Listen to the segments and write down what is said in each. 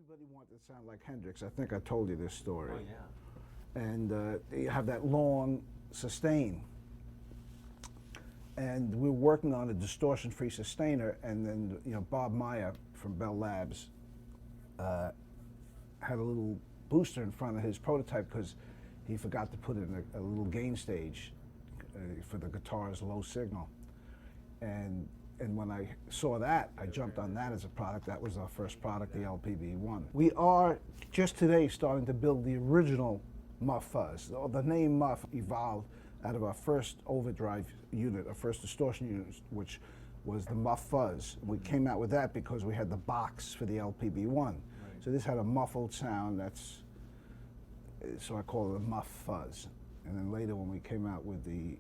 Everybody wanted to sound like Hendrix. I think I told you this story. Oh, yeah. And you have that long sustain. And we're working on a distortion-free sustainer, and then Bob Meyer from Bell Labs had a little booster in front of his prototype because he forgot to put in a little gain stage for the guitar's low signal. And when I saw that, I jumped on that as a product. That was our first product, the LPB1. We are just today starting to build the original MUFF fuzz. The name MUFF evolved out of our first overdrive unit, our first distortion unit, which was the MUFF fuzz. We came out with that because we had the box for the LPB1. Right. So this had a muffled sound, so I call it a MUFF fuzz. And then later when we came out with the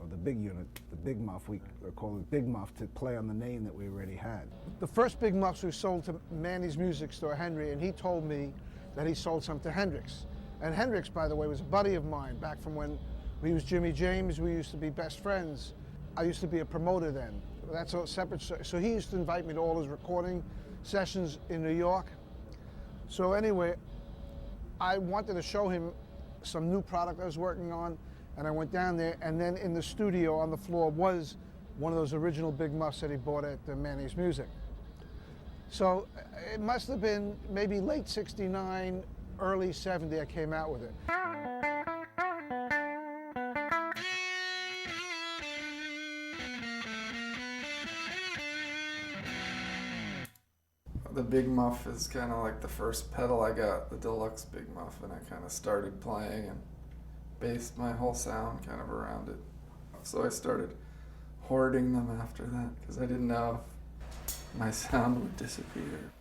the big unit, the big MUFF, we call it Big MUFF to play on the name that we already had. The first big MUFFs we sold to Manny's music store, Henry, and he told me that he sold some to Hendrix. And Hendrix, by the way, was a buddy of mine back from when he was Jimmy James. We used to be best friends. I used to be a promoter then. That's a separate, so he used to invite me to all his recording sessions in New York. So anyway, I wanted to show him some new product I was working on, and I went down there, and then in the studio on the floor was one of those original big MUFFs that he bought at Manny's Music. So it must have been maybe late '69, early '70 I came out with it. The Big MUFF is kind of like the first pedal I got, the deluxe Big MUFF, and I kind of started playing and based my whole sound kind of around it. So I started hoarding them after that because I didn't know if my sound would disappear.